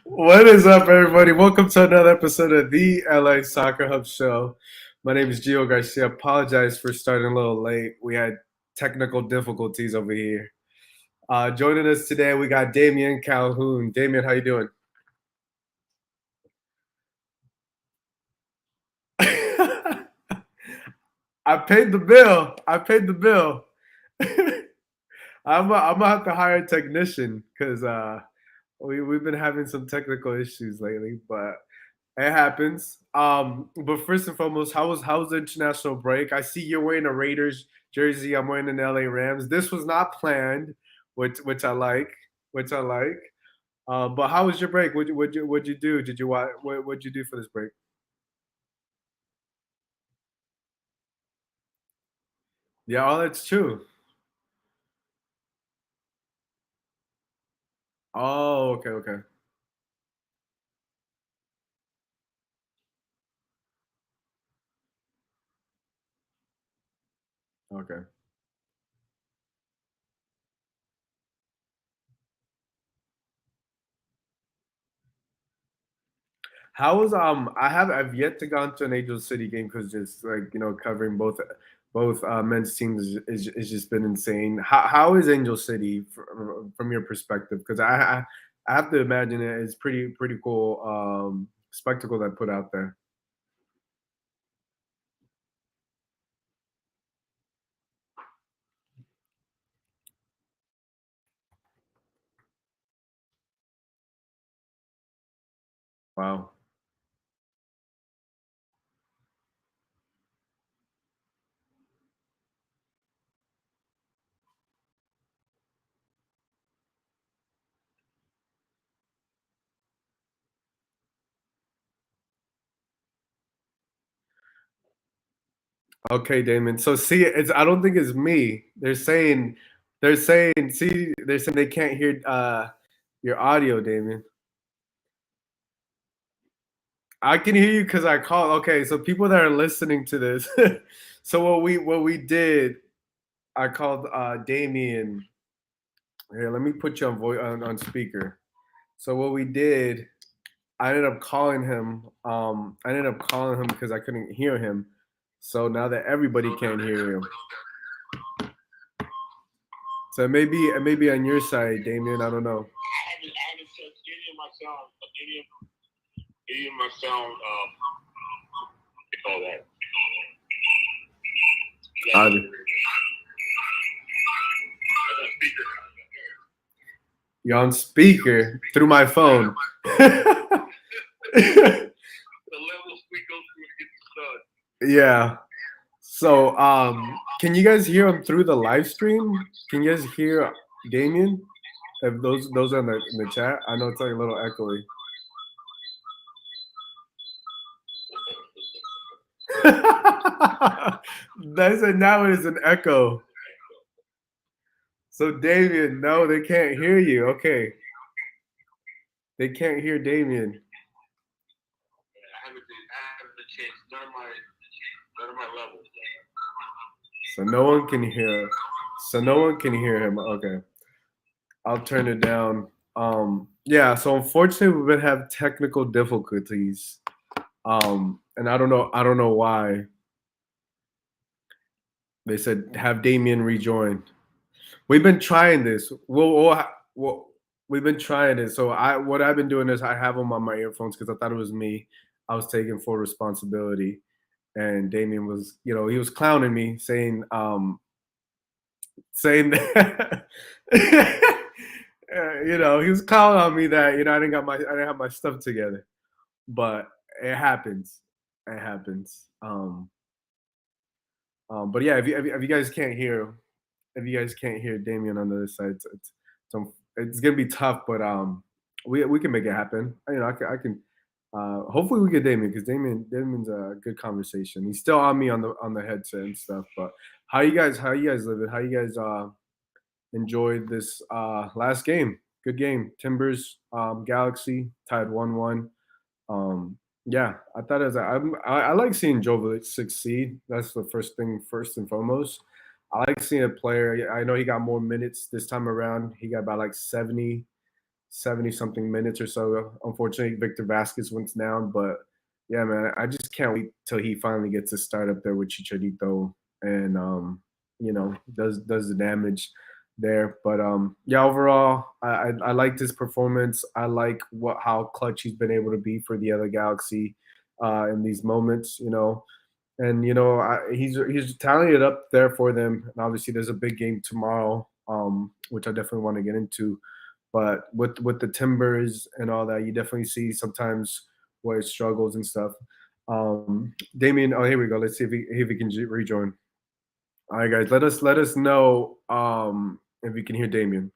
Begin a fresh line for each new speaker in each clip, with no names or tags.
What is up, everybody? Welcome to another episode of the LA Soccer Hub Show. My name is Gio Garcia. Apologize for starting a little late. We had technical difficulties over here. Joining us today, we got Damian Calhoun. Damian, how you doing? I paid the bill. I paid the bill. I'm gonna have to hire a technician because we've been having some technical issues lately, but it happens. But first and foremost, how was the international break? I see you're wearing a Raiders jersey. I'm wearing an LA Rams. This was not planned, which I like. Which I like. But how was your break? What'd you do? Did you what'd you do for this break? Yeah, all that's true. Oh, okay, okay, okay. How was I've yet to gone to an Angel City game because just like covering both men's teams is just been insane. How is Angel City from your perspective? Because I have to imagine it's pretty cool spectacle that put out there. Wow. Okay, Damon. So see, it's I don't think it's me. They're saying they can't hear your audio, Damon. I can hear you because I called. Okay, so people that are listening to this, so what we did, I called Damien. Here, let me put you on voice on speaker. So what we did, I ended up calling him. I ended up calling him because I couldn't hear him. So now that everybody can hear him, so it may be on your side, Damien. I don't know. I haven't touched any of my sound, any of my sound. All that. Uh, you're on speaker through my phone. Yeah. So, can you guys hear him through the live stream? Can you guys hear Damien? If those are in the chat, I know it's like a little echoey. That's it. Now it is an echo. So Damien, no, they can't hear you. Okay, they can't hear Damien. So no one can hear. So no one can hear him. Okay, I'll turn it down. Yeah. So unfortunately, we've been having technical difficulties. And I don't know why. They said have Damien rejoin. We've been trying this. We've been trying it. So what I've been doing is I have them on my earphones because I thought it was me. I was taking full responsibility, and Damien was, he was clowning me, saying that, he was clowning on me that I didn't have my stuff together, but it happens. It happens. But yeah, if you guys can't hear, if you guys can't hear Damien on the other side, it's gonna be tough, but we can make it happen. I can hopefully we get Damien because Damien's a good conversation. He's still on me on the headset and stuff. But how you guys living? How you guys enjoyed this last game? Good game. Timbers Galaxy tied 1-1. Um, yeah, I thought as I like seeing Joveljić succeed. That's the first thing, first and foremost. I like seeing a player. I know he got more minutes this time around. He got about like 70. 70 something minutes or so. Unfortunately, Victor Vasquez went down, but yeah, man, I just can't wait till he finally gets to start up there with Chicharito and does the damage there. But yeah, overall, I liked his performance. I like how clutch he's been able to be for the other Galaxy in these moments. And he's tallying it up there for them. And obviously, there's a big game tomorrow, which I definitely want to get into. But with the Timbers and all that, you definitely see sometimes where it struggles and stuff. Damien, oh here we go. Let's see if he can rejoin. All right, guys, let us know if you can hear Damien.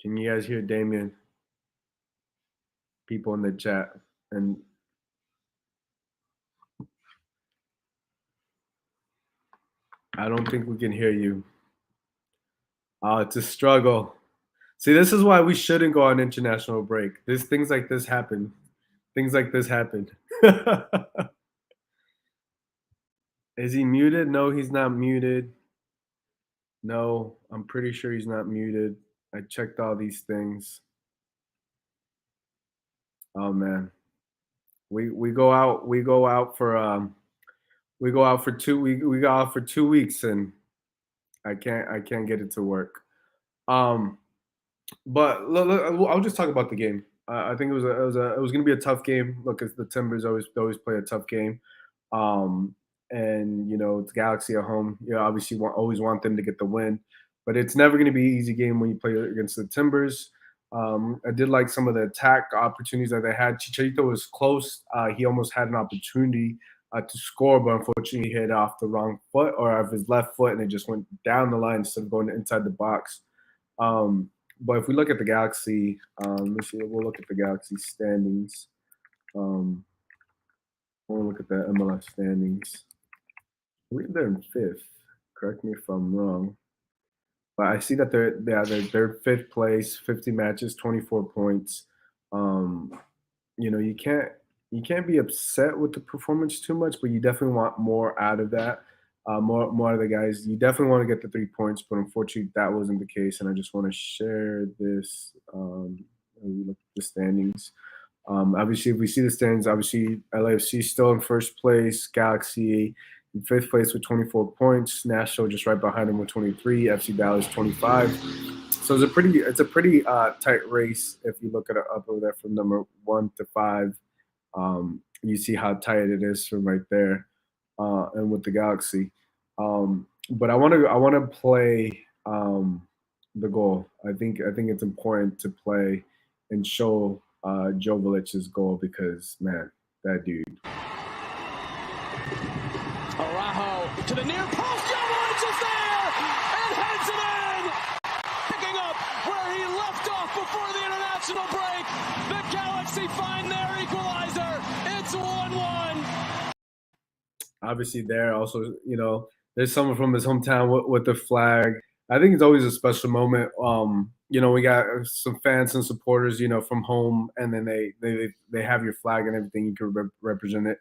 Can you guys hear Damien? People in the chat, and I don't think we can hear you. It's a struggle. See, this is why we shouldn't go on international break. There's things like this happen. Things like this happen. Is he muted? No, he's not muted. No, I'm pretty sure he's not muted. I checked all these things. Oh man. We go out for we go out for we go out for 2 weeks and I can't get it to work. Um But I'll just talk about the game. I think it was going to be a tough game. Look, the Timbers always play a tough game, um, and it's Galaxy at home. Obviously always want them to get the win, but it's never going to be an easy game when you play against the Timbers. I did like some of the attack opportunities that they had. Chicharito was close. He almost had an opportunity to score, but unfortunately he hit off the wrong foot or off his left foot, and it just went down the line instead of going inside the box. But if we look at the Galaxy, let's see, we'll look at the Galaxy standings. We'll look at the MLS standings. I believe they're in fifth. Correct me if I'm wrong. But I see that they're fifth place, 50 matches, 24 points. Um, you can't be upset with the performance too much, but you definitely want more out of that. More of the guys. You definitely want to get the 3 points, but unfortunately that wasn't the case. And I just want to share this. We look at the standings. Obviously, if we see the standings, obviously LAFC still in first place, Galaxy in fifth place with 24 points, Nashville just right behind them with 23, FC Dallas 25. So it's a pretty tight race if you look at it up over there from number 1 to 5. You see how tight it is from right there, and with the Galaxy. But I want to play the goal. I think it's important to play and show Joveljic's goal because man, that dude.
Araujo to the near post. Joveljić is there and heads it in, picking up where he left off before the international break. The Galaxy find their equalizer. It's 1-1.
Obviously, there also there's someone from his hometown with the flag. I think it's always a special moment. We got some fans and supporters, from home, and then they have your flag and everything. You can represent it.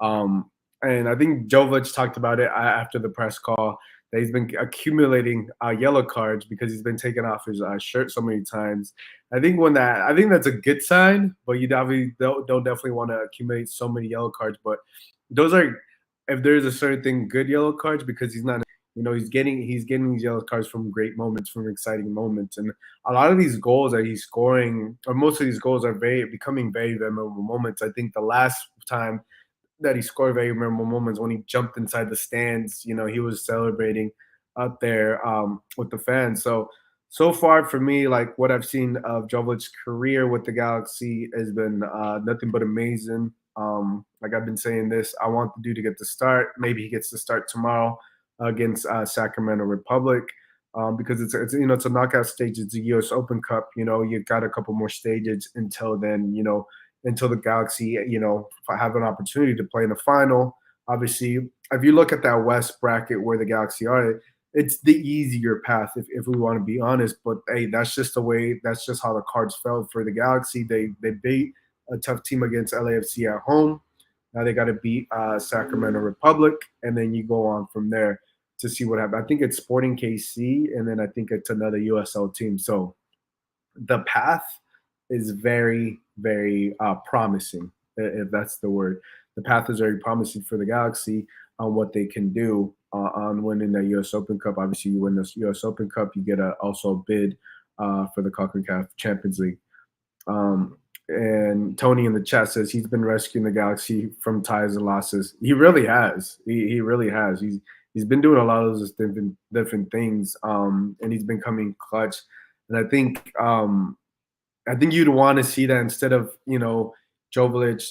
And I think Jovic talked about it after the press call that he's been accumulating yellow cards because he's been taking off his shirt so many times. I think that's a good sign, but you don't definitely want to accumulate so many yellow cards. But those are, if there's a certain thing, good yellow cards because he's not. He's getting these yellow cards from great moments, from exciting moments, and a lot of these goals that he's scoring, or most of these goals, are becoming very memorable moments. I think the last time that he scored very memorable moments when he jumped inside the stands. He was celebrating out there with the fans. So far for me, like what I've seen of Joveljic's career with the Galaxy has been nothing but amazing. Like I've been saying this, I want the dude to get the start. Maybe he gets to start tomorrow against Sacramento Republic. Because it's a knockout stage. It's a U.S. Open Cup. You've got a couple more stages until then. Until the Galaxy, have an opportunity to play in the final. Obviously, if you look at that West bracket where the Galaxy are, it's the easier path if we want to be honest. But hey, that's just the way. That's just how the cards fell for the Galaxy. They beat a tough team against LAFC at home. Now they got to beat Sacramento Republic, and then you go on from there to see what happens. I think it's Sporting KC, and then I think it's another USL team. So the path is very, very promising, if that's the word. The path is very promising for the Galaxy on what they can do on winning the U.S. Open Cup. Obviously, you win this U.S. Open Cup, you get also a bid for the CONCACAF Champions League. And Tony in the chat says he's been rescuing the Galaxy from ties and losses. He really has. He really has. He's been doing a lot of those different things, and he's been coming clutch. And I think you'd want to see that instead of Joveljić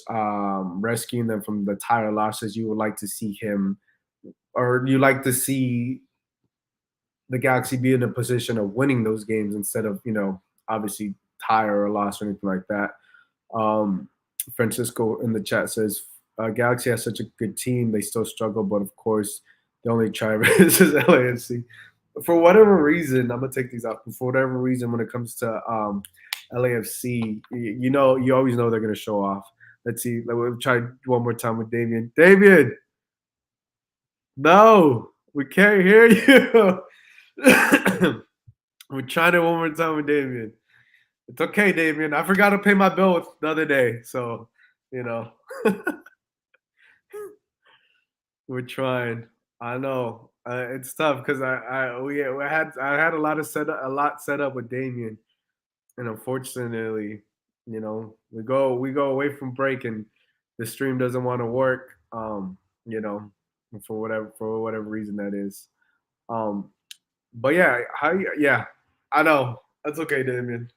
rescuing them from the tire losses. You would like to see him, or you like to see the Galaxy be in a position of winning those games instead of obviously tire or loss or anything like that. Francisco in the chat says Galaxy has such a good team, they still struggle, but of course the only tribe is LAFC. For whatever reason, I'm gonna take these off. For whatever reason, when it comes to LAFC, you always know they're gonna show off. Let's see. We'll try one more time with Damien. Damien, no, we can't hear you. We're trying it one more time with Damien. It's okay, Damien. I forgot to pay my bill the other day, so we're trying. I know it's tough because I had a lot set up with Damien, and unfortunately, we go away from break and the stream doesn't want to work. For whatever reason that is. But yeah, I know that's okay, Damien.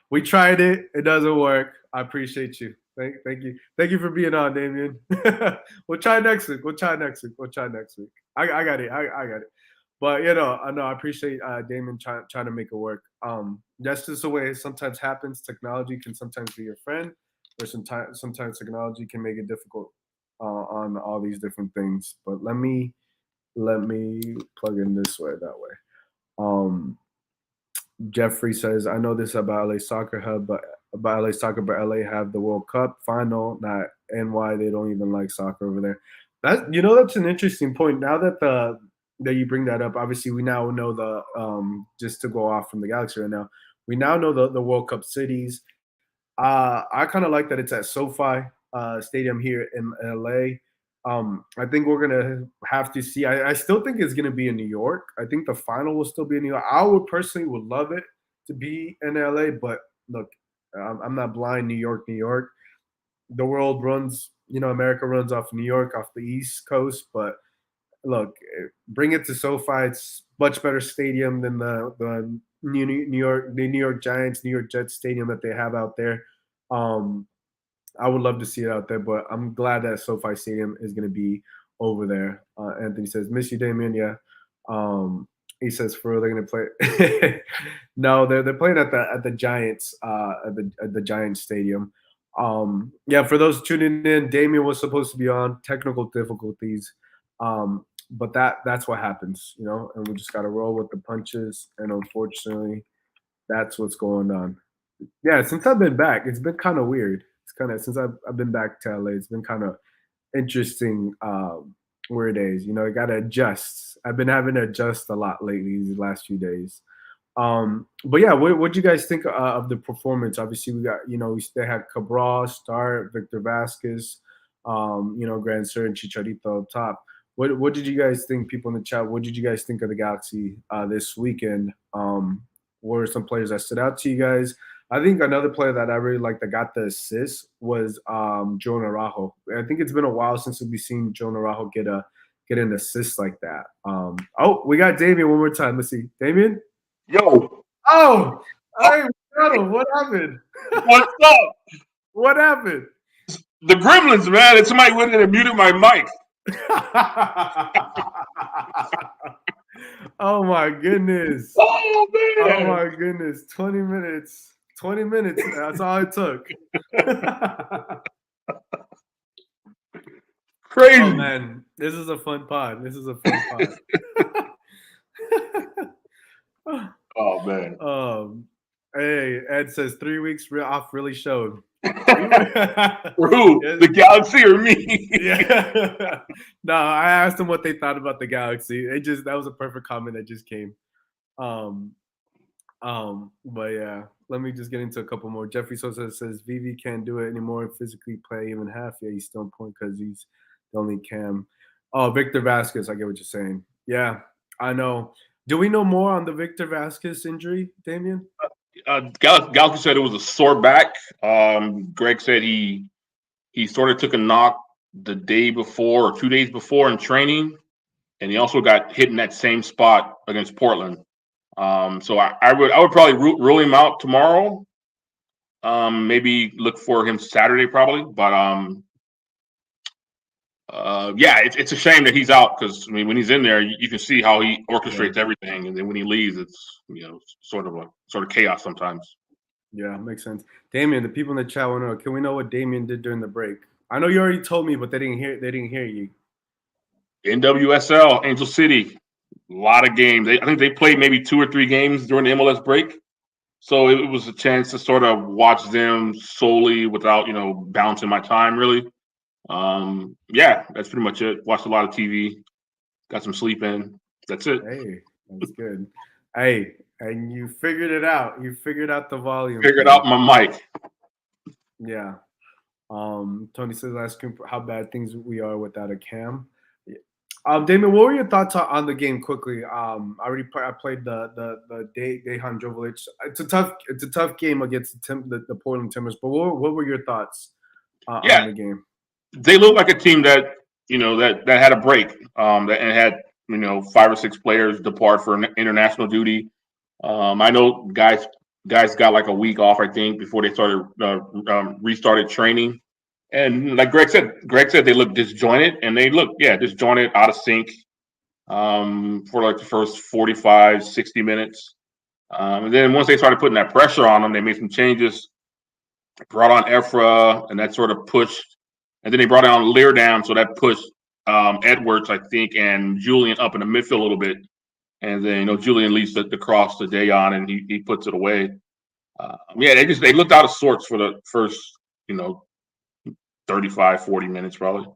We tried it. It doesn't work. I appreciate you. Thank you. Thank you for being on, Damien. We'll try next week. I got it. I got it. But I appreciate Damien trying to make it work. That's just the way it sometimes happens. Technology can sometimes be your friend, or sometimes technology can make it difficult on all these different things. But let me plug in this way, that way. Jeffrey says, I know this about LA Soccer Hub, but LA have the World Cup final, not NY. They don't even like soccer over there. That's an interesting point. Now that you bring that up, obviously we now know just to go off from the Galaxy right now, we now know the World Cup cities. I kind of like that it's at SoFi Stadium here in LA. I think we're gonna have to see. I still think it's gonna be in New York. I think the final will still be in New York. I would love it to be in LA, but look, I'm not blind. New York. The world runs. America runs off New York, off the East Coast. But look, bring it to SoFi. It's much better stadium than the New York Giants, New York Jets stadium that they have out there. I would love to see it out there, but I'm glad that SoFi Stadium is going to be over there. Anthony says, "Miss you, Damien." Yeah. He says, "For real, they're going to play." No, they're playing at the Giants at the Giants Stadium. Yeah, for those tuning in, Damien was supposed to be on technical difficulties, but that's what happens, and we just got to roll with the punches. And unfortunately, that's what's going on. Yeah, since I've been back, it's been kind of weird. It's kind of since I've been back to LA, it's been kind of interesting weird days. I got to adjust. I've been having to adjust a lot lately these last few days. But yeah, what do you guys think of the performance? Obviously, we got they had Cabral start, Victor Vasquez, Grand Sur and Chicharito up top. What did you guys think, people in the chat? What did you guys think of the Galaxy this weekend? What are some players that stood out to you guys? I think another player that I really liked that got the assist was Joe Araujo. I think it's been a while since we've seen Joe Araujo get an assist like that. Oh, we got Damien one more time. Let's see. Damien?
Yo.
Oh, hey, what happened?
What's up?
What happened?
The Gremlins, man. It's somebody went in and muted my mic.
Oh my goodness.
Oh man.
Oh my goodness. 20 minutes. 20 minutes. That's all it took.
Crazy.
Oh man. This is a fun pod.
Oh man.
Hey, Ed says 3 weeks off really showed.
For who?
Yeah.
The Galaxy or me?
Yeah. No, I asked them what they thought about the Galaxy. That was a perfect comment that just came. Um, but yeah, let me just get into a couple more. Jeffrey Sosa says Vivi can't do it anymore, physically play even half. Yeah, he's still on point because he's the only cam. Oh, Victor Vasquez, I get what you're saying. Yeah, I know. Do we know more on the Victor Vasquez injury, Damien?
Galaxy said it was a sore back. Greg said he sort of took a knock the day before or 2 days before in training, and he also got hit in that same spot against Portland. So I would probably rule him out tomorrow. Maybe look for him Saturday probably, but yeah, it's a shame that he's out because I mean when he's in there, you can see how he
Yeah.
orchestrates everything, and then when he leaves, it's sort of chaos sometimes.
Yeah, makes sense. Damien, the people in the chat want to know, can we know what Damien did during the break? I know you already told me, but they didn't hear you.
NWSL Angel City, a lot of games. I think they played maybe 2 or 3 games during the MLS break. So it was a chance to sort of watch them solely without, balancing my time really. Yeah, that's pretty much it. Watched a lot of TV, got some sleep in. That's it.
Hey, that's good. Hey, and you figured it out. You figured out the volume
Figured
thing.
out my mic.
Yeah. Tony says, asking how bad things we are without a cam. Yeah. Damon, what were your thoughts on the game quickly? I played the Dejan Joveljić. It's a tough game against the Portland Timbers. But what were your thoughts on
Yeah,
the game?
they look like a team that that had a break. And had 5 or 6 players depart for international duty. I know guys got like a week off, I think, before they started restarted training. And like Greg said they look disjointed, and they look disjointed, out of sync for like the first 45, 60 minutes. And then once they started putting that pressure on them, they made some changes, brought on Efra, and that sort of pushed. And then they brought on Leardam, so that pushed Edwards, I think, and Julian up in the midfield a little bit. And then Julian leads the cross to Dejan, and he puts it away. Yeah, they looked out of sorts for the first 35, 40 minutes probably.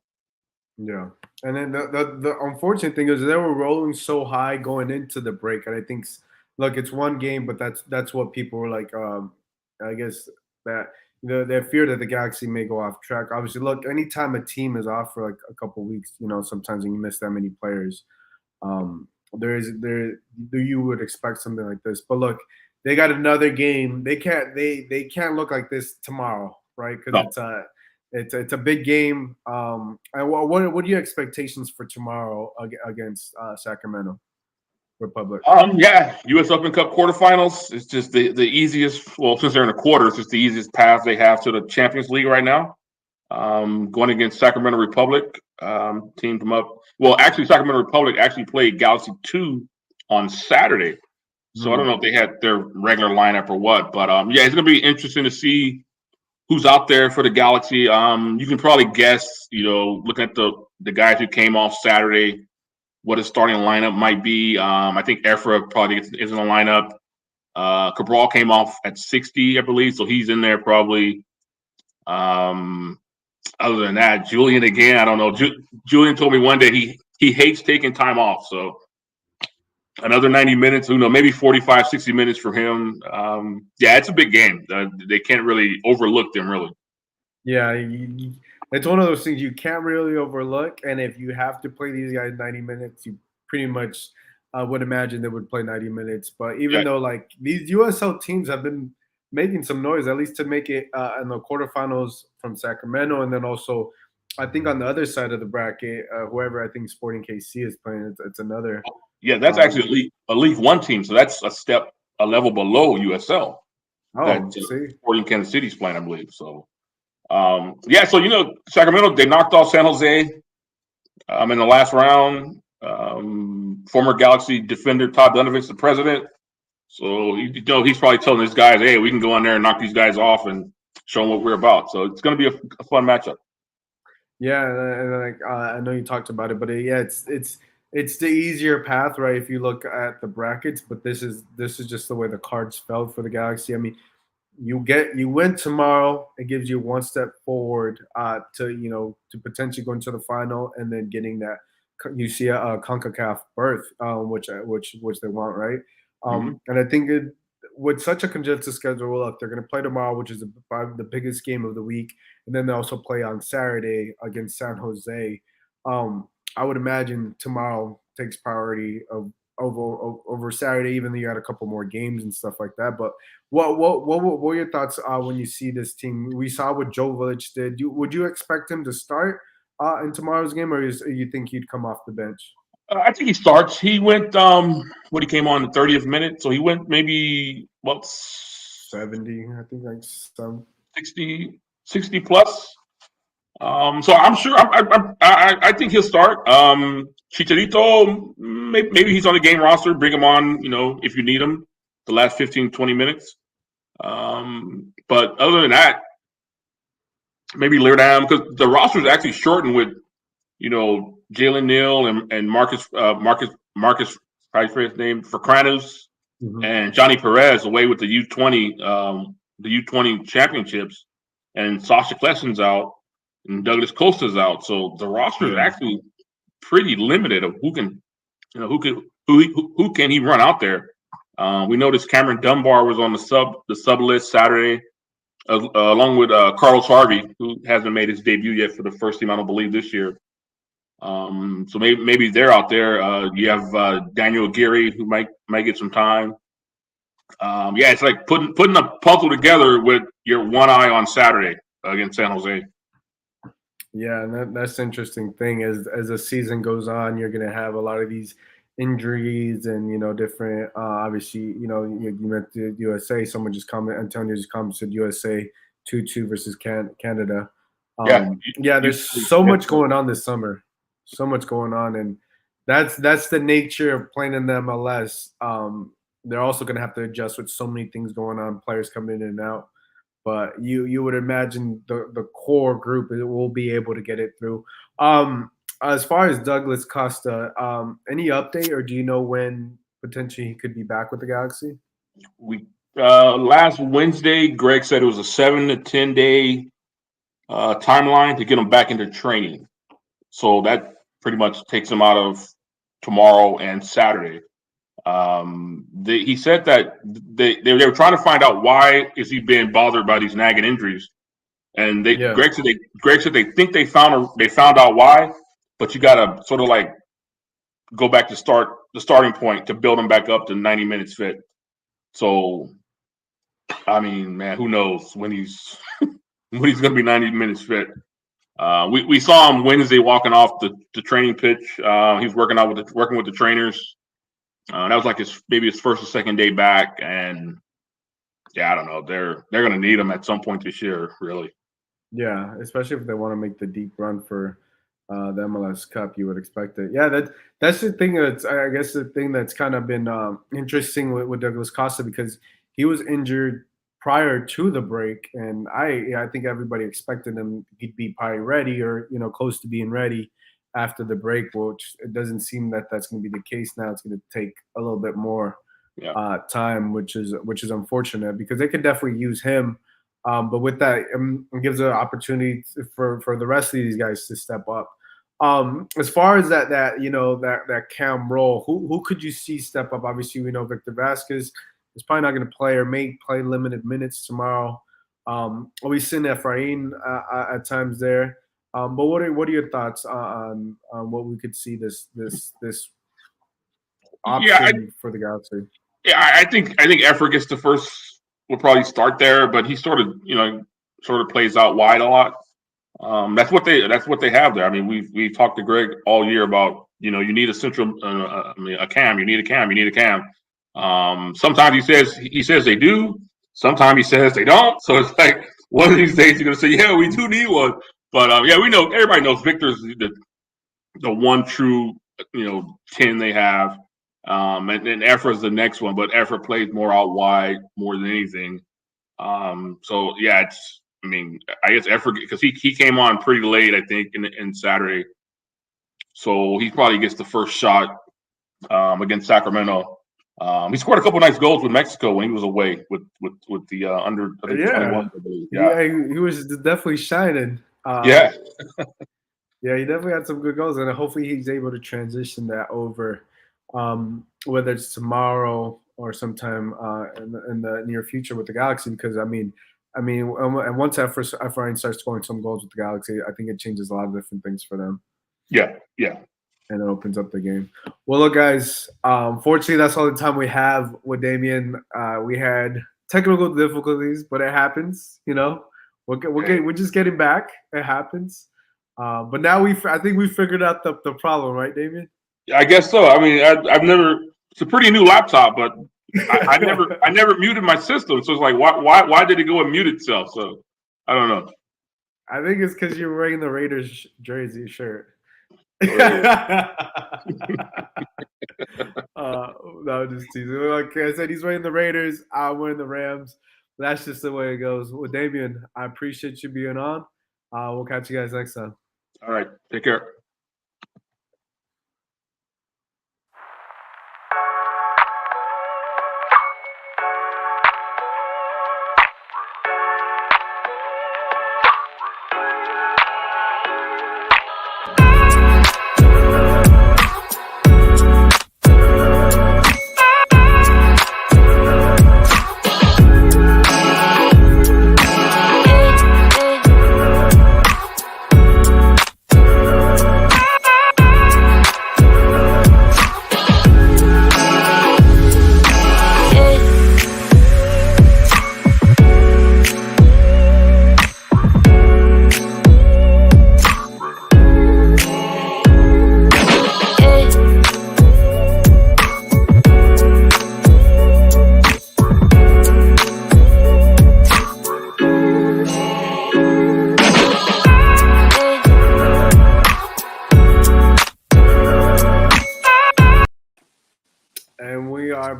Yeah. And then the unfortunate thing is they were rolling so high going into the break. And I think, look, it's one game, but that's what people were like. I guess that they fear that the Galaxy may go off track. Obviously, look, anytime a team is off for like a couple weeks, sometimes when you miss that many players, there you would expect something like this. But look, they got another game. They can't look like this tomorrow, right? Because
No.
it's a big game. And what are your expectations for tomorrow against Sacramento Republic?
Yeah, U.S. Open Cup quarterfinals. It's just the easiest. Well, since they're in the quarters, it's the easiest path they have to the Champions League right now. Going against Sacramento Republic, teamed them up. Well, actually, Sacramento Republic actually played Galaxy 2 on Saturday. So I don't know if they had their regular lineup or what, but yeah, it's going to be interesting to see who's out there for the Galaxy. You can probably guess, looking at the guys who came off Saturday, what his starting lineup might be. I think Efra probably is in the lineup. Cabral came off at 60, I believe, so he's in there probably. Other than that, Julian again, I don't know. Julian told me one day he hates taking time off, so another 90 minutes, maybe 45, 60 minutes for him. Yeah, it's a big game. They can't really overlook them, really.
Yeah, it's one of those things you can't really overlook. And if you have to play these guys 90 minutes, you pretty much would imagine they would play 90 minutes. But even
Yeah.
though like these USL teams have been making some noise, at least to make it in the quarterfinals from Sacramento, and then also I think on the other side of the bracket, whoever I think Sporting KC is playing, it's another.
Yeah, that's actually a League One team, so that's a level below USL that
Oh, see,
Sporting Kansas City's playing, I believe. So, yeah, so Sacramento, they knocked off San Jose in the last round. Former Galaxy defender Todd Dunovich, the president. So he's probably telling his guys, "Hey, we can go in there and knock these guys off and show them what we're about." So it's going to be a fun matchup.
yeah, and like I know you talked about it, but yeah, it's the easier path, right? If you look at the brackets, but this is just the way the cards fell for the Galaxy. I mean, you win tomorrow. It gives you one step forward to potentially going to the final and then getting that you see a Concacaf berth, which they want, right?
Mhm.
And I think with such a congested schedule, look, they're going to play tomorrow, which is probably the biggest game of the week, and then they also play on Saturday against San Jose. I would imagine tomorrow takes priority over Saturday, even though you had a couple more games and stuff like that. But what were your thoughts when you see this team? We saw what Joveljić did. Would you expect him to start in tomorrow's game, or you think he'd come off the bench?
I think he starts. He went when he came on the 30th minute, so he went maybe
70, I think, like some.
60 plus. So I'm sure. I think he'll start. Chicharito, maybe he's on the game roster. Bring him on. If you need him, the last 15, 20 minutes. But other than that, maybe Leerdam, because the roster is actually shortened with Jalen Neal and Marcus, how you say his name, Fernandez,
Mhm.
and Johnny Perez away with the U20 championships, and Sasha Klessen's out, and Douglas Costa's out. So the roster is
Yeah.
actually pretty limited of who can he run out there. We noticed Cameron Dunbar was on the sub list Saturday, along with Carlos Harvey, who hasn't made his debut yet for the first team, I don't believe, this year. So maybe they're out there. You have Daniel Aguirre, who might get some time. It's like putting a puzzle together with your one eye on Saturday against San Jose.
Yeah, and that's the interesting thing. As the season goes on, you're going to have a lot of these injuries and different. Obviously, you meant the USA. Someone just commented. Antonio just commented USA 2-2 versus Canada.
Yeah,
Yeah, there's so much going on this summer, so much going on, and that's the nature of playing in the MLS. They're also going to have to adjust with so many things going on, players coming in and out. But you would imagine the core group will be able to get it through. As far as Douglas Costa, any update, or do you know when potentially he could be back with the Galaxy?
We last Wednesday, Greg said it was a 7 to 10 day timeline to get him back into training. So that pretty much takes him out of tomorrow and Saturday. He said that they were trying to find out why is he being bothered by these nagging injuries, and
Yeah.
Greg said they think they found out why, but you got to sort of like go back to the starting point to build him back up to 90 minutes fit. So, I mean, man, who knows when he's when he's going to be 90 minutes fit. We saw him Wednesday walking off the training pitch. He's working with the trainers. That was like maybe his first or second day back, and yeah, I don't know. They're going to need him at some point this year, really.
Yeah, especially if they want to make the deep run for the MLS Cup, you would expect it. Yeah, that's the thing. I guess the thing that's kind of been interesting with Douglas Costa, because he was injured prior to the break, and I think everybody expected him he'd be probably ready or close to being ready after the break, which it doesn't seem that that's going to be the case now. It's going to take a little bit more time, which is unfortunate because they could definitely use him. But with that, it gives an opportunity for the rest of these guys to step up. As far as that cam role, who could you see step up? Obviously, we know Victor Vasquez is probably not going to play or may play limited minutes tomorrow. We've seen Efrain at times there. But what are your thoughts on what we could see this option for the Galaxy?
Yeah, I think Efra gets the first. Will probably start there, but he sort of plays out wide a lot. That's what they have there. I mean, we've talked to Greg all year about you need a central, a cam. You need a cam. You need a cam. Sometimes he says they do. Sometimes he says they don't. So it's like one of these days you're gonna say, yeah, we do need one. But we know everybody knows Victor's the one true 10 they have. And Efra's the next one, but Efra plays more out wide more than anything. So yeah, I guess Efra, because he came on pretty late, I think, in Saturday. So he probably gets the first shot against Sacramento. He scored a couple nice goals with Mexico when he was away with the under I think 21. I believe.
Yeah, he was definitely shining.
Yeah.
Yeah, he definitely had some good goals, and hopefully he's able to transition that over, whether it's tomorrow or sometime in the near future with the Galaxy. Because and once Efrain starts scoring some goals with the Galaxy, I think it changes a lot of different things for them.
Yeah,
and it opens up the game. Well, look, guys. Fortunately, that's all the time we have with Damien. We had technical difficulties, but it happens. We're just getting back. It happens. But now I think we figured out the problem, right, Damien?
I guess so. I mean, I've never. It's a pretty new laptop, but I never muted my system. So it's like, why did it go and mute itself? So I don't know.
I think it's because you're wearing the Raiders jersey shirt. No, just teasing. Like I said, he's wearing the Raiders. I'm wearing the Rams. That's just the way it goes. Well, Damien, I appreciate you being on. We'll catch you guys next time.
All right. Take care.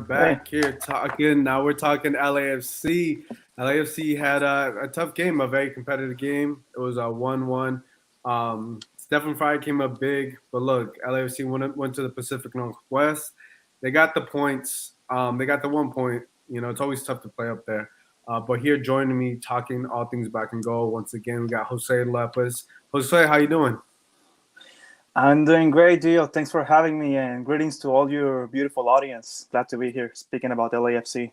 Back here talking. Now we're talking LAFC. LAFC had a tough game, a very competitive game. It was a 1-1. Stephen Fry came up big, but look, LAFC went to the Pacific Northwest. They got the points. They got the 1 point. It's always tough to play up there. But here joining me talking all things back and goal once again, we got Jose Lopez. Jose, how you doing?
I'm doing great, Gio. Thanks for having me, and greetings to all your beautiful audience. Glad to be here speaking about LAFC.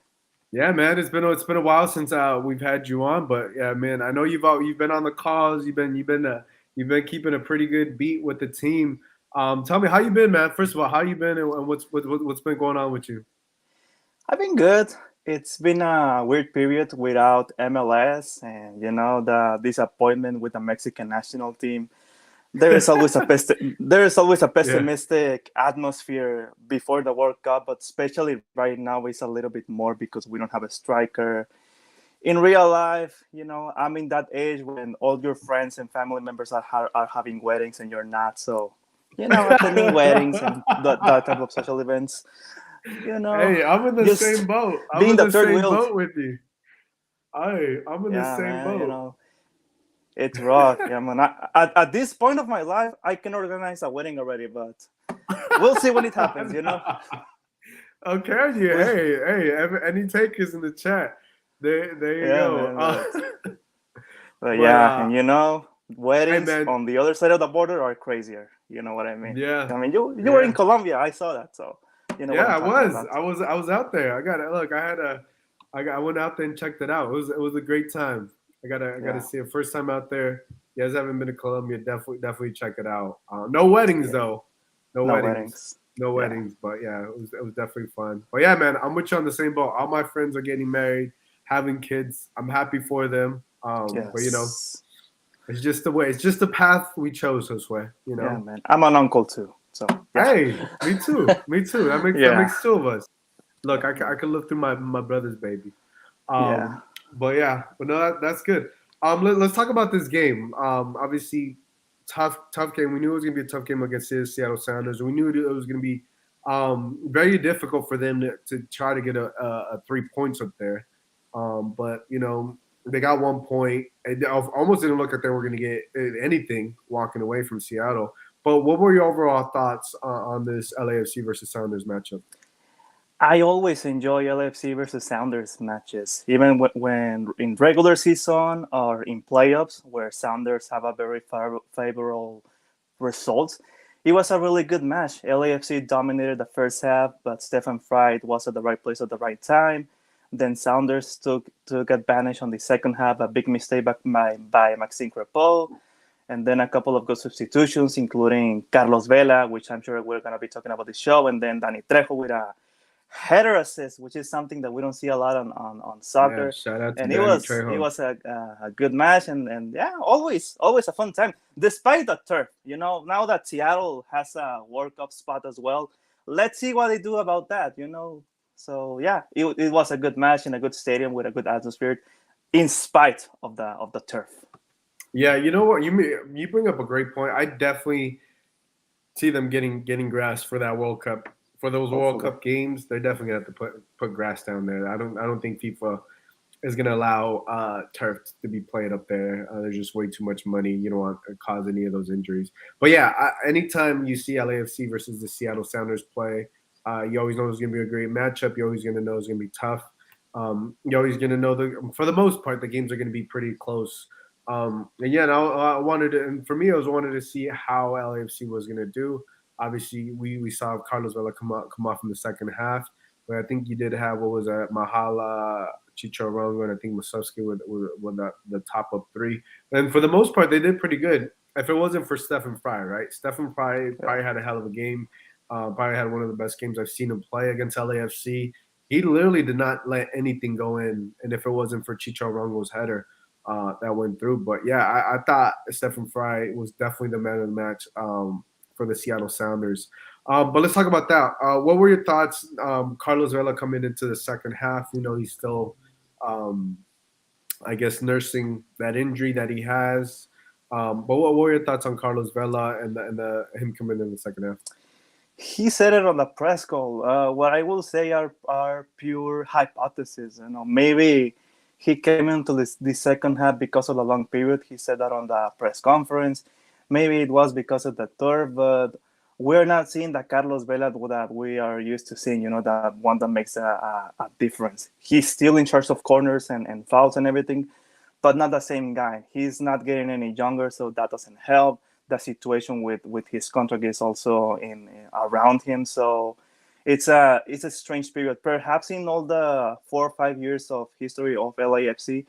Yeah, man, it's been a while since we've had you on, but yeah, man, I know you've been on the calls. You've been keeping a pretty good beat with the team. Tell me how you been, man. First of all, how you been, and what's been going on with you?
I've been good. It's been a weird period without MLS, and the disappointment with the Mexican national team. There is always a pessimistic atmosphere before the World Cup, but especially right now it's a little bit more because we don't have a striker. In real life, I'm in that age when all your friends and family members are having weddings and you're not. So, attending weddings and that type of social events.
Hey, I'm in the same boat. I'm in the same boat with you. I'm in the same boat.
It's rough. Yeah, man. At this point of my life, I can organize a wedding already, but we'll see when it happens,
Okay, yeah. Hey, any takers in the chat? There you go.
And weddings on the other side of the border are crazier. You know what I mean?
Yeah.
I mean, you were in Colombia. I saw that, so
Yeah, I was out there. I went out there and checked it out. It was a great time. I gotta see it. First time out there. You guys haven't been to Colombia, definitely check it out. No weddings though. No weddings. But yeah, it was definitely fun. But yeah, man, I'm with you on the same boat. All my friends are getting married, having kids. I'm happy for them. But it's just the way. It's just the path we chose this way.
Yeah, man. I'm an uncle too. So
hey, me too. That makes two of us. Look, I could live through my brother's baby. But no, that's good. Let's talk about this game. Obviously, tough game. We knew it was going to be a tough game against the Seattle Sounders. We knew it was going to be very difficult for them to try to get a 3 points up there. But they got 1 point. It almost didn't look like they were going to get anything walking away from Seattle. But what were your overall thoughts on this LAFC versus Sounders matchup?
I always enjoy LAFC versus Sounders matches, even when in regular season or in playoffs, where Sounders have a very favorable results. It was a really good match. LAFC dominated the first half, but Stefan Fry was at the right place at the right time. Then Sounders took advantage on the second half, a big mistake by Maxime Crepeau, and then a couple of good substitutions, including Carlos Vela, which I'm sure we're going to be talking about the show, and then Dani Trejo with a header assist, which is something that we don't see a lot on
Yeah,
soccer.
shout out to
And
Danny
it
Trejo.
was a good match, and yeah, always a fun time despite the turf. Now that Seattle has a World Cup spot as well, let's see what they do about that. So yeah, it was a good match in a good stadium with a good atmosphere, in spite of the turf.
Yeah, you know what? You bring up a great point. I definitely see them getting grass for that World Cup. For those World
Hopefully.
Cup games, they're definitely gonna have to put grass down there. I don't think FIFA is gonna allow turf to be played up there. There's just way too much money. You don't want to cause any of those injuries. But yeah, anytime you see LAFC versus the Seattle Sounders play, you always know it's gonna be a great matchup. You're always gonna know it's gonna be tough. You're always gonna know for the most part the games are gonna be pretty close. And yeah, and I wanted to, and for me, I wanted to see how LAFC was going to do. Obviously, we saw Carlos Vela come off in the second half, but I think you did have what was that Mahala, Chicho Arango, and I think Musovski with the top of three. And for the most part, they did pretty good. If it wasn't for Stefan Fry, right? Stefan Fry probably had a hell of a game. Probably had one of the best games I've seen him play against LAFC. He literally did not let anything go in, and if it wasn't for Chicho Arango's header that went through. But yeah, I thought Stephen Fry was definitely the man of the match for the Seattle Sounders. But let's talk about that. What were your thoughts? Carlos Vela coming into the second half. He's still, I guess, nursing that injury that he has. But what were your thoughts on Carlos Vela and him coming in the second half?
He said it on the press call. What I will say are pure hypotheses. Maybe he came into the second half because of the long period. He said that on the press conference. Maybe it was because of the turf, but we're not seeing the Carlos Vela that we are used to seeing. That one that makes a difference. He's still in charge of corners and fouls and everything, but not the same guy. He's not getting any younger, so that doesn't help. The situation with his contract is also in around him, so it's a strange period. Perhaps in all the 4 or 5 years of history of LAFC,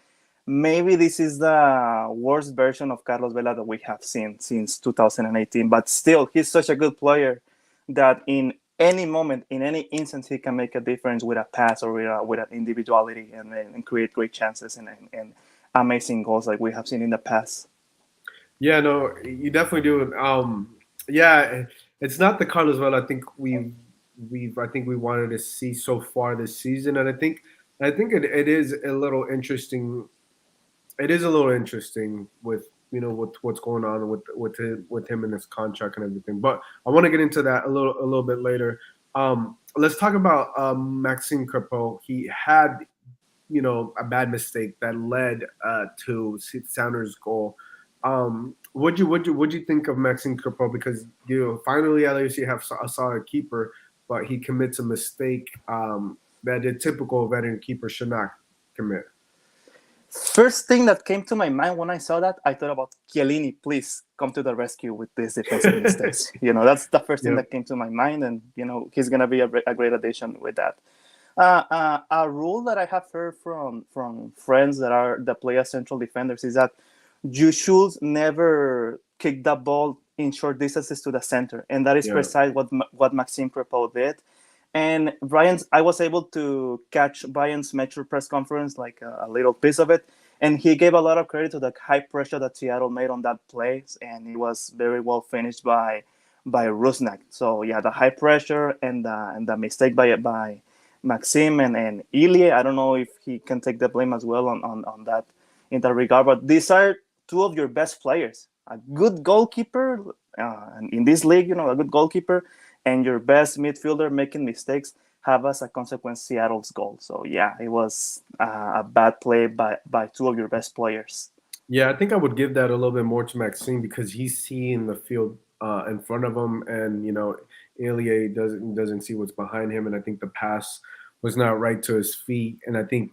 maybe this is the worst version of Carlos Vela that we have seen since 2018. But still, he's such a good player that in any moment, in any instance, he can make a difference with a pass or with an individuality and create great chances and amazing goals like we have seen in the past.
Yeah, no, you definitely do. Yeah, it's not the Carlos Vela I think we wanted to see so far this season, and I think it is a little interesting. It is a little interesting with with what's going on with him and his contract and everything. But I want to get into that a little bit later. Let's talk about Maxime Crepeau. He had a bad mistake that led to Sounders' goal. What'd you think of Maxime Crepeau? Because finally LAFC have a solid keeper, but he commits a mistake that a typical veteran keeper should not commit.
First thing that came to my mind when I saw that, I thought about Chiellini. Please come to the rescue with these defensive mistakes. That's the first thing
Yep.
that came to my mind, and he's gonna be a great addition with that. A rule that I have heard from friends that play as central defenders is that you should never kick the ball in short distances to the center, and that is
Yeah.
precisely what Maxime Crepeau did. And I was able to catch Brian's Metro press conference, like a little piece of it, and he gave a lot of credit to the high pressure that Seattle made on that play, and it was very well finished by Rusnak. So yeah, the high pressure and the mistake by Maxime and Ilie. I don't know if he can take the blame as well on that in that regard, but these are two of your best players. A good goalkeeper, and in this league, a good goalkeeper, and your best midfielder making mistakes have as a consequence Seattle's goal. So yeah, it was a bad play by two of your best players.
Yeah, I think I would give that a little bit more to Maxime because he's seeing the field in front of him, and Ilie doesn't see what's behind him, and I think the pass was not right to his feet, and I think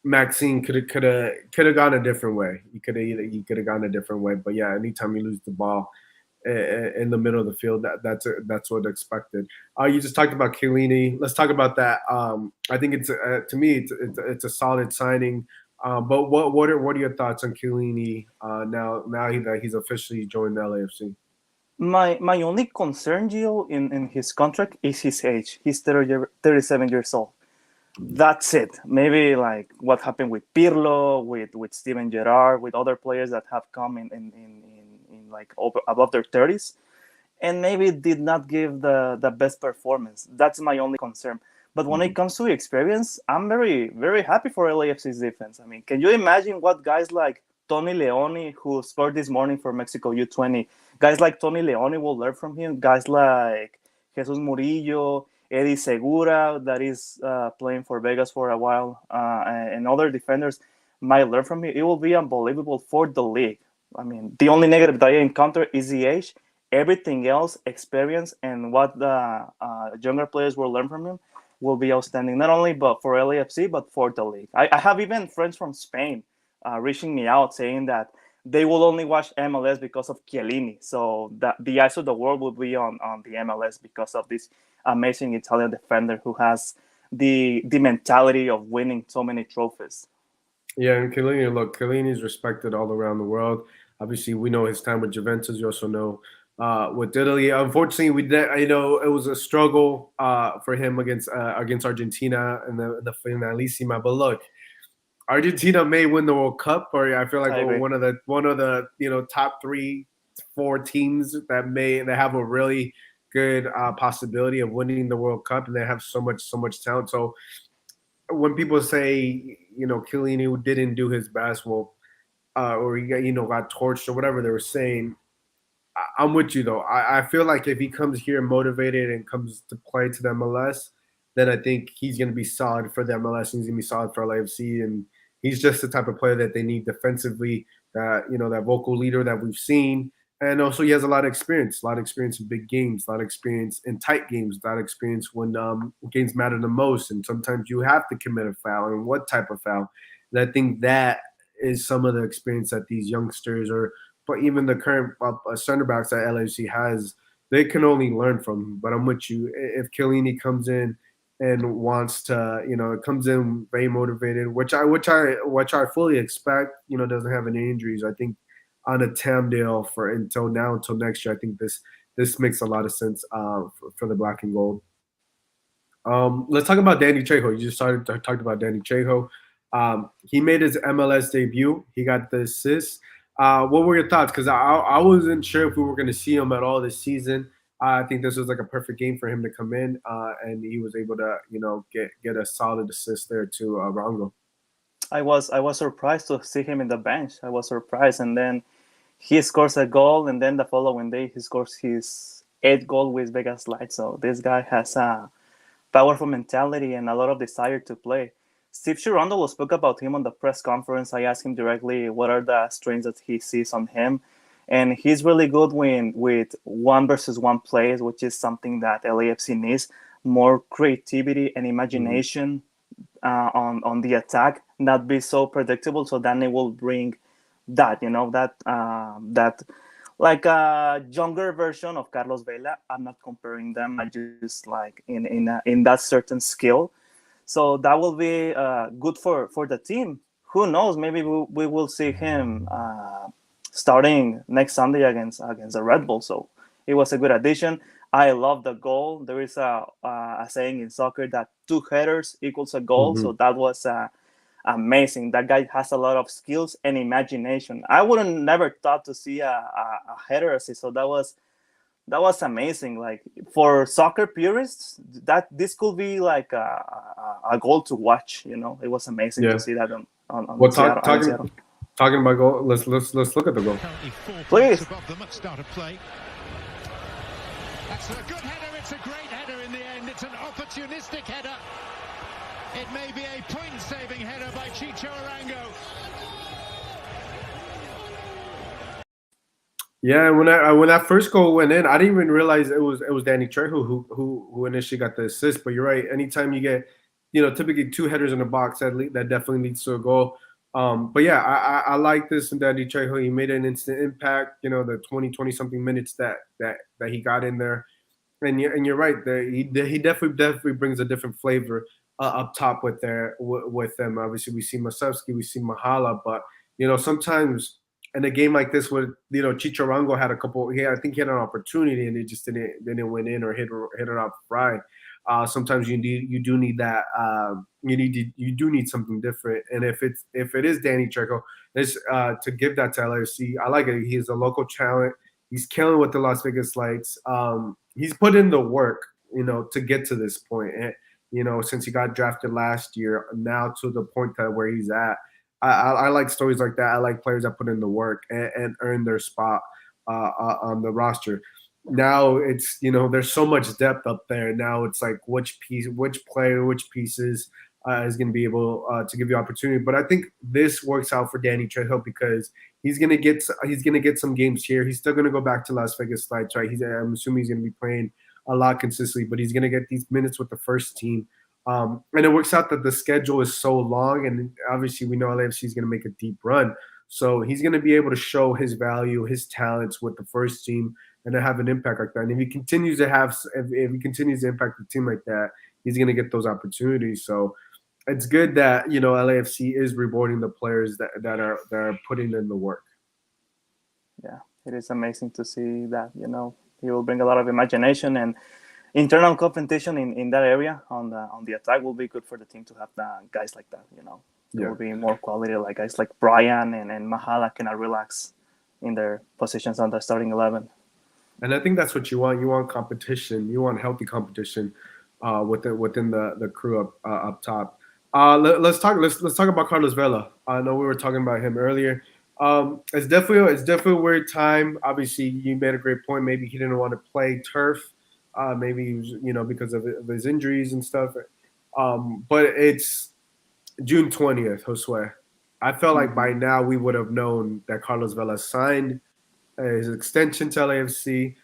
Maxine could have gone a different way. He could have gone a different way. But yeah, anytime you lose the ball in the middle of the field, that's what expected. You just talked about Chiellini. Let's talk about that. I think it's to me it's a solid signing. But what are your thoughts on Chiellini now that he's officially joined the LAFC?
My only concern, Gio, in his contract is his age. He's 37 years old. That's it. Maybe like what happened with Pirlo, with Steven Gerrard, with other players that have come in like above their 30s, and maybe did not give the best performance. That's my only concern. But when it comes to experience, I'm very, very happy for LAFC's defense. I mean, can you imagine what guys like Tony Leone, who scored this morning for Mexico U20, guys like Tony Leone will learn from him, guys like Jesus Murillo, Eddie Segura, that is playing for Vegas for a while, and other defenders might learn from him. It will be unbelievable for the league. I mean, the only negative that I encounter is the age. Everything else, experience, and what the younger players will learn from him will be outstanding, not only but for LAFC, but for the league. I have even friends from Spain reaching me out saying that they will only watch MLS because of Chiellini. So that the eyes of the world will be on the MLS because of this amazing Italian defender who has the mentality of winning so many trophies.
Yeah, and Chiellini is respected all around the world. Obviously, we know his time with Juventus. You also know with Italy. Unfortunately, we did. You know, it was a struggle for him against Argentina in the Finalissima. But look, Argentina may win the World Cup, or I feel like we're one of the top 3-4 teams that have a really good possibility of winning the World Cup, and they have so much talent. So when people say Chiellini didn't do his best, well, or he got torched or whatever they were saying, I'm with you though. I feel like if he comes here motivated and comes to play to the MLS, then I think he's going to be solid for the MLS. And he's going to be solid for LAFC, and he's just the type of player that they need defensively. That vocal leader that we've seen, and also he has a lot of experience in big games, a lot of experience in tight games, a lot of experience when games matter the most, and sometimes you have to commit a foul, and what type of foul. And I think that is some of the experience that these youngsters but even the current center backs that LAFC has, they can only learn from him. But I'm with you. If Chiellini comes in and wants to, comes in very motivated, which I fully expect, doesn't have any injuries. I think on a TAM deal until next year, I think this makes a lot of sense for the black and gold. Let's talk about Danny Trejo. You just talked about Danny Trejo. He made his MLS debut. He got the assist. What were your thoughts? Because I wasn't sure if we were going to see him at all this season. I think this was like a perfect game for him to come in, and he was able to, get a solid assist there to Rango.
I was surprised to see him in the bench. I was surprised, and then he scores a goal, and then the following day he scores his 8th goal with Vegas Lights. So this guy has a powerful mentality and a lot of desire to play. Steve Cherundolo spoke about him on the press conference. I asked him directly what are the strengths that he sees on him. And he's really good with 1-versus-1 plays, which is something that LAFC needs. More creativity and imagination on the attack, not be so predictable. So then it will bring that, that like a younger version of Carlos Vela. I'm not comparing them. I just like in that certain skill. So that will be good for the team. Who knows? Maybe we will see him starting next Sunday against the Red Bull. So it was a good addition. I love the goal. There is a saying in soccer that 2 headers equals a goal. Mm-hmm. So that was amazing. That guy has a lot of skills and imagination. I would have never thought to see a header assist. So that was amazing. Like for soccer purists, that this could be like a goal to watch. It was amazing to see that on
well, talking about goal. Let's look at the goal.
Please.
That's a good header. It's a great header in the end. It's an opportunistic header. It may be a point-saving header by Chicho Arango.
Yeah, when that first goal went in, I didn't even realize it was Danny Trejo who initially got the assist. But you're right. Anytime you get, typically two headers in the box, that definitely leads to a goal. But yeah, I like this and Danny Trejo. He made an instant impact. The 20 something minutes that he got in there. And you're right. He definitely brings a different flavor up top with them. Obviously, we see Masevsky, we see Mahala, but sometimes in a game like this, where Chicharango had a couple, I think he had an opportunity and it just didn't win in or hit it off right. Sometimes you do need that. You do need something different. And if it is Danny Trejo, it's to give that to LAFC. I like it. He's a local talent. He's killing with the Las Vegas Lights. He's put in the work, to get to this point. And, since he got drafted last year, now to the point that where he's at. I like stories like that. I like players that put in the work and earn their spot on the roster. Now it's there's so much depth up there. Now it's like which player, which pieces is going to be able to give you opportunity. But I think this works out for Danny Trejo because he's gonna get some games here. He's still gonna go back to Las Vegas Lights, right? I'm assuming he's gonna be playing a lot consistently, but he's gonna get these minutes with the first team. And it works out that the schedule is so long, and obviously we know LAFC is gonna make a deep run. So he's gonna be able to show his value, his talents with the first team, and to have an impact like that. And if he continues to impact the team like that, he's gonna get those opportunities. So it's good that LAFC is rewarding the players that are putting in the work.
Yeah, it is amazing to see that. He will bring a lot of imagination and internal competition in that area on the attack. Will be good for the team to have guys like that. There will be more quality, like guys like Brian and Mahala cannot relax in their positions on the starting 11.
And I think that's what you want. You want competition. You want healthy competition within the crew up top. Let's talk about Carlos Vela. I know we were talking about him earlier. It's definitely a weird time. Obviously, you made a great point. Maybe he didn't want to play turf. Maybe he was, because of his injuries and stuff. But it's June 20th, Josue. I felt like by now we would have known that Carlos Vela signed his extension to LAFC,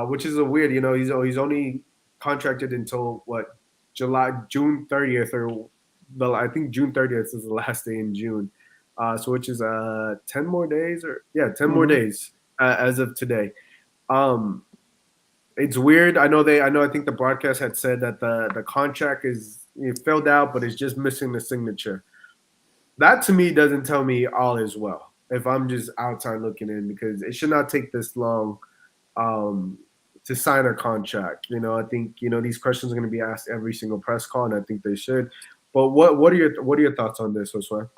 which is a weird. He's only contracted until what June 30th, or I think June 30th is the last day in June. So which is 10 more days, 10 more days as of today. It's weird. I think the broadcast had said that the contract is filled out, but it's just missing the signature. That to me doesn't tell me all is well. If I'm just outside looking in, because it should not take this long to sign a contract. I think these questions are going to be asked every single press call, and I think they should. But what are your thoughts on this, Josue?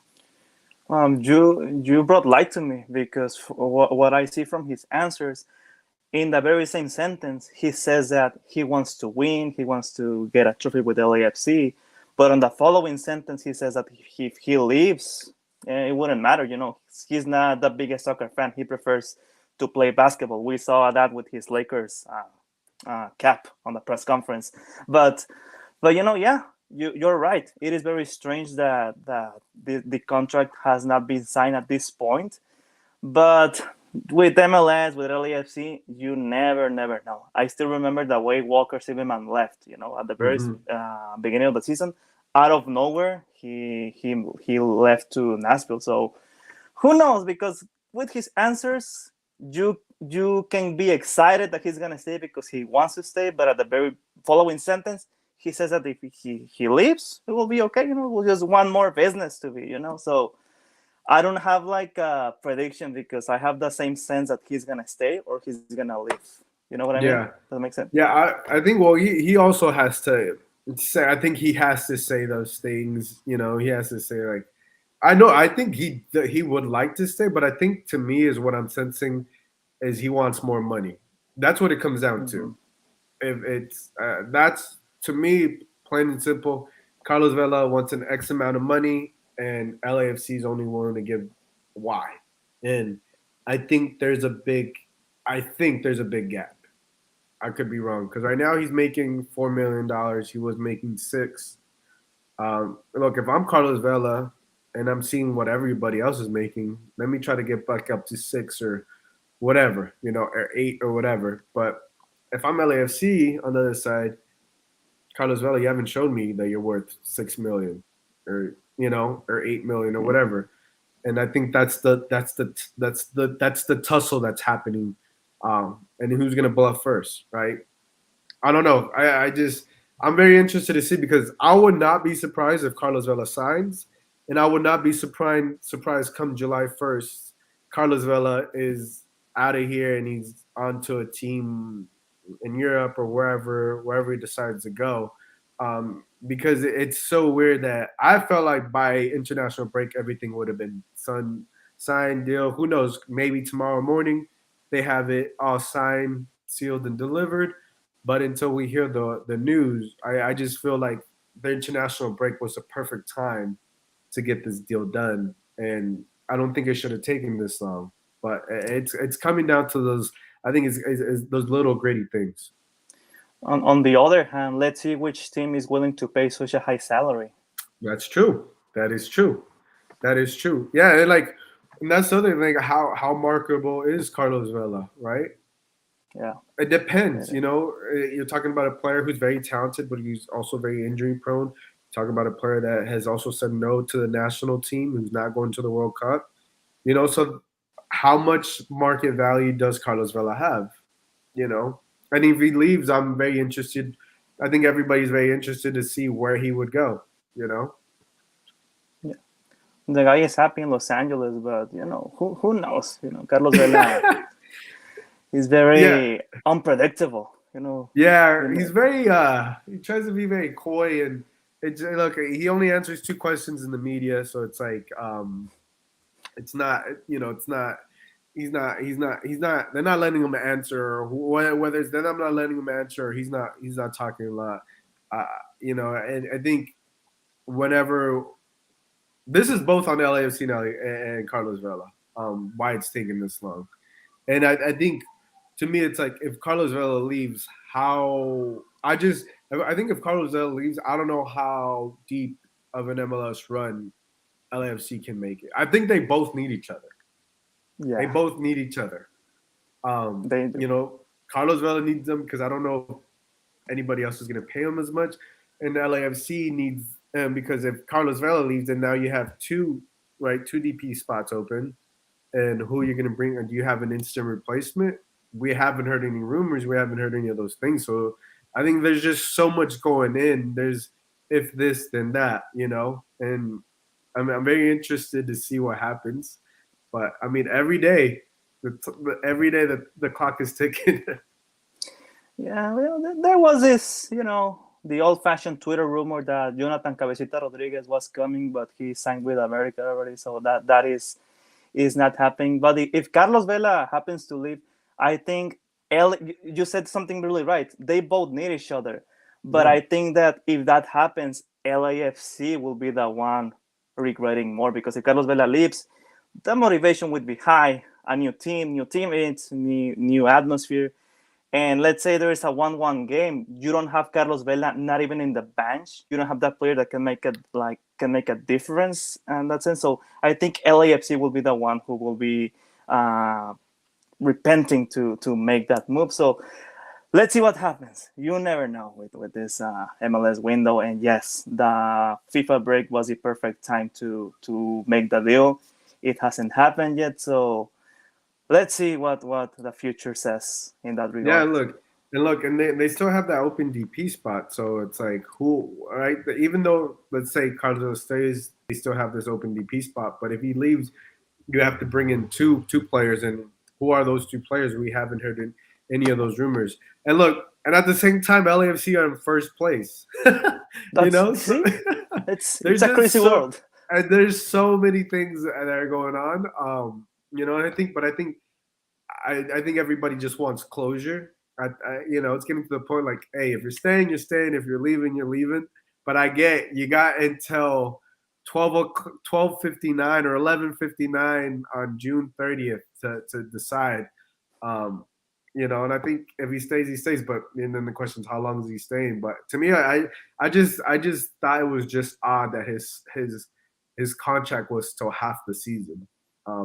You brought light to me because what I see from his answers, in the very same sentence, he says that he wants to win, he wants to get a trophy with LAFC. But on the following sentence, he says that if he leaves, it wouldn't matter. He's not the biggest soccer fan. He prefers to play basketball. We saw that with his Lakers cap on the press conference. But yeah, you're right. It is very strange that the contract has not been signed at this point. But with MLS, with LAFC, you never know. I still remember the way Walker Zimmerman left. At the very beginning of the season, out of nowhere, he left to Nashville. So who knows? Because with his answers, you can be excited that he's gonna stay because he wants to stay. But at the very following sentence, he says that if he leaves, it will be okay. We'll just one more business to be. So. I don't have like a prediction because I have the same sense that he's gonna stay or he's gonna leave. You know what I mean? Does that make sense?
Yeah, I think. Well, he also has to say. I think he has to say those things. He has to say like, I think he would like to stay, but I think to me is what I'm sensing is he wants more money. That's what it comes down to. If it's that's to me plain and simple. Carlos Vela wants an X amount of money. And LAFC is only willing to give Y. And I think there's a big gap. I could be wrong because right now he's making $4 million. He was making $6 million. Look, if I'm Carlos Vela and I'm seeing what everybody else is making, let me try to get back up to 6 or whatever, or 8 or whatever. But if I'm LAFC on the other side, Carlos Vela, you haven't shown me that you're worth 6 million or 8 million or whatever. And I think that's the tussle that's happening. And who's gonna bluff first, right? I don't know. I'm very interested to see because I would not be surprised if Carlos Vela signs, and I would not be surprised come July 1st, Carlos Vela is out of here and he's onto a team in Europe or wherever he decides to go. Because it's so weird that I felt like by international break everything would have been signed deal. Who knows? Maybe tomorrow morning they have it all signed, sealed, and delivered. But until we hear the news, I just feel like the international break was the perfect time to get this deal done, and I don't think it should have taken this long. But it's coming down to those. I think it's those little gritty things.
On the other hand, let's see which team is willing to pay such a high salary.
That's true. That is true. That is true. Yeah, and that's the other thing. Like how marketable is Carlos Vela, right?
Yeah.
It depends. You're talking about a player who's very talented, but he's also very injury prone. Talking about a player that has also said no to the national team, who's not going to the World Cup. So how much market value does Carlos Vela have? And if he leaves, I'm very interested. I think everybody's very interested to see where he would go.
Yeah. The guy is happy in Los Angeles, but who knows? Carlos Vela is very unpredictable.
Yeah, he's very. He tries to be very coy, and look. He only answers 2 questions in the media, so it's like, it's not. It's not. He's not. They're not letting him answer. Whether it's them not letting him answer, or he's not. He's not talking a lot. And I think whenever this is both on LAFC and Carlos Vela, why it's taking this long, and I think to me it's like if Carlos Vela leaves, I think if Carlos Vela leaves, I don't know how deep of an MLS run LAFC can make it. I think they both need each other.
Yeah.
They both need each other.
They do.
Carlos Vela needs them because I don't know if anybody else is going to pay him as much. And LAFC needs them because if Carlos Vela leaves, then now you have two DP spots open. And who you're going to bring? Do you have an instant replacement? We haven't heard any rumors. We haven't heard any of those things. So I think there's just so much going in. There's if this, then that, And I'm very interested to see what happens. But I mean, every day that the clock is ticking.
Yeah, well, there was this, the old-fashioned Twitter rumor that Jonathan Cabecita Rodriguez was coming, but he signed with America already, so that is not happening. But if Carlos Vela happens to leave, I think you said something really right. They both need each other, but I think that if that happens, LAFC will be the one regretting more because if Carlos Vela leaves, the motivation would be high. A new teammates, new atmosphere. And let's say there is a 1-1 game, you don't have Carlos Vela, not even in the bench. You don't have that player that can make a difference in that sense. So I think LAFC will be the one who will be repenting to make that move. So let's see what happens. You never know with this MLS window. And yes, the FIFA break was the perfect time to make the deal. It hasn't happened yet, so let's see what the future says in that regard.
Yeah, look, and they still have that open DP spot. So it's like right? Even though let's say Carlos stays, they still have this open DP spot. But if he leaves, you have to bring in two players, and who are those 2 players? We haven't heard any of those rumors. And look, and at the same time, LAFC are in first place.
See? It's a crazy world.
And there's so many things that are going on. And I think everybody just wants closure. It's getting to the point like, hey, if you're staying, you're staying. If you're leaving, you're leaving. But I get you got until 12:59 or 11:59 on June 30th to decide. And I think if he stays, he stays. But and then the question is, how long is he staying? But to me, I just thought it was just odd that his contract was till half the season.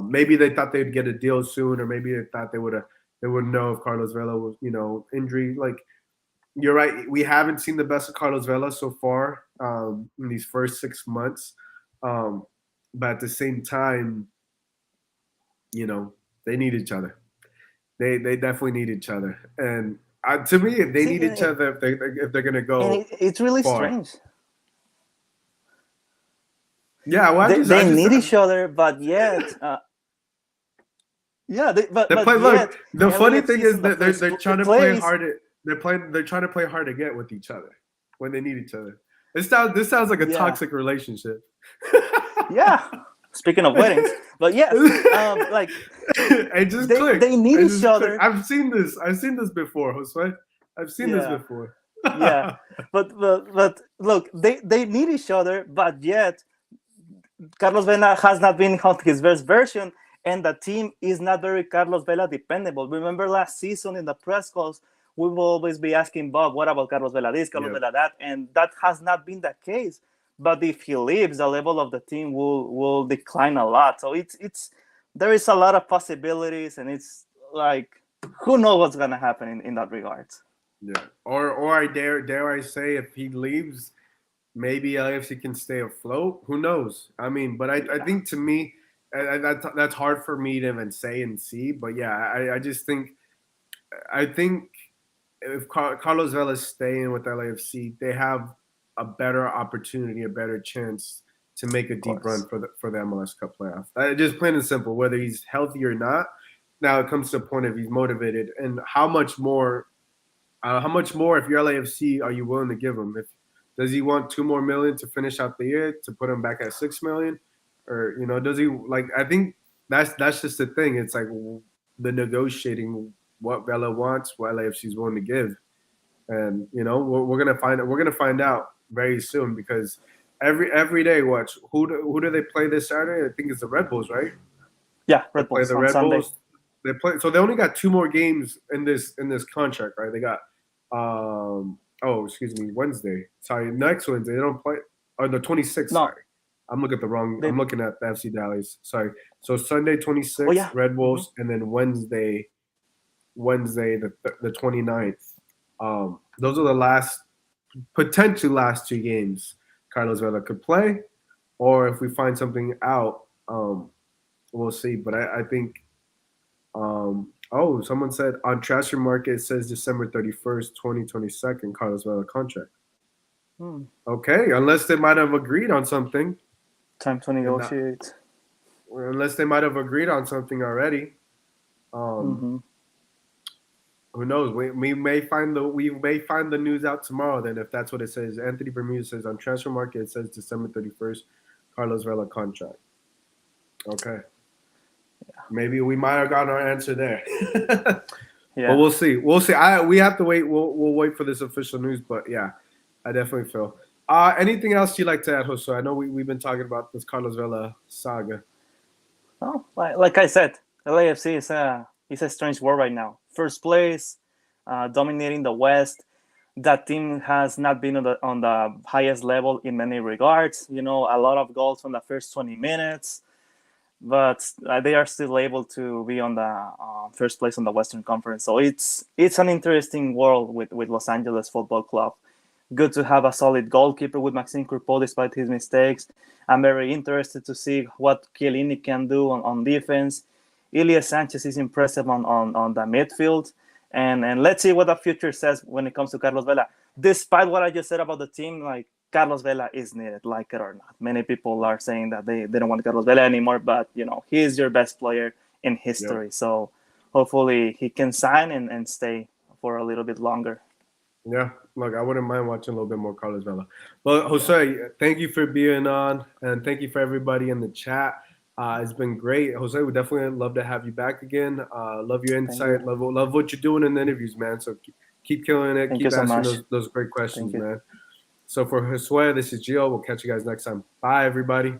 Maybe they thought they'd get a deal soon, or maybe they thought they would know if Carlos Vela was, injury. Like, you're right. We haven't seen the best of Carlos Vela so far in these first 6 months. But at the same time, they need each other. They definitely need each other. And to me, they need each other if they're gonna go.
And it's really
far.
strange.
Yeah, well,
they need each other, but yet, but
play,
yet,
look, the funny thing is
that
that they're trying to play hard. They're trying to play hard to get with each other when they need each other. This sounds like a toxic relationship.
Yeah. Speaking of weddings, but yes, like
it just clicked.
They need each other.
Clicked. I've seen this before, Josue. I've seen this before.
Yeah, but look, they need each other, but yet Carlos Vela has not been on his best version, and the team is not very Carlos Vela dependable. Remember last season in the press calls, we will always be asking Bob, what about Carlos Vela this, Carlos Vela that? And that has not been the case. But if he leaves, the level of the team will decline a lot. So there is a lot of possibilities, and it's like, who knows what's gonna happen in that regard.
Yeah. Or I dare I say, if he leaves, maybe LAFC can stay afloat. Who knows? I mean, but I think, to me, that's hard for me to even say and see. But yeah, I just think if Carlos Vela is staying with LAFC, they have a better opportunity, a better chance to make a deep run for the MLS Cup playoff. Just plain and simple, whether he's healthy or not. Now it comes to the point of he's motivated, and how much more if you're LAFC are you willing to give him? Does he want $2 more million to finish out the year to put him back at $6 million, or does he like? I think that's just the thing. It's like the negotiating what Vela wants, what LAFC is willing to give, and we're gonna find out very soon, because every day, watch who do they play this Saturday? I think it's the Red Bulls, right?
Yeah, Red Bulls.
The Red Bulls. They play, so they only got 2 more games in this contract, right? They got Wednesday. Sorry, next Wednesday they don't play. Or the 26th.
No.
Sorry, I'm looking at the FC Dallas. Sorry. So Sunday 26th, Red Bulls, and then Wednesday the 29th. Those are the potentially last 2 games Carlos Vela could play, or if we find something out, we'll see. But I think, someone said on transfer market, it says December 31st, 2022, Carlos Vela contract. Okay, unless they might have agreed on something.
Time to negotiate.
Unless they might have agreed on something already. Who knows? We may find the news out tomorrow. Then, if that's what it says, Anthony Bermudez says on transfer market, it says December 31st, Carlos Vela contract. Okay. Yeah. Maybe we might have gotten our answer there. Yeah. But we'll see. We have to wait. We'll wait for this official news. But yeah, I definitely feel. Anything else you'd like to add, Jose? I know we've been talking about this Carlos Vela saga.
Oh, like I said, LAFC is a strange world right now. First place, dominating the West. That team has not been on the highest level in many regards. A lot of goals from the first 20 minutes, but they are still able to be on the first place on the Western Conference. So it's an interesting world with Los Angeles Football Club. Good to have a solid goalkeeper with Maxime Crepeau despite his mistakes. I'm very interested to see what Chiellini can do on defense. Ilya Sanchez is impressive on the midfield. And let's see what the future says when it comes to Carlos Vela. Despite what I just said about the team, like, Carlos Vela is needed, like it or not. Many people are saying that they don't want Carlos Vela anymore, but, he is your best player in history. Yep. So hopefully he can sign and stay for a little bit longer.
Yeah, look, I wouldn't mind watching a little bit more Carlos Vela. Well, Jose, thank you for being on, and thank you for everybody in the chat. It's been great. Jose, we definitely love to have you back again. Love your insight. Love what you're doing in the interviews, man. So keep killing it. Keep asking those great questions, man. So for Josue, this is Gio. We'll catch you guys next time. Bye, everybody.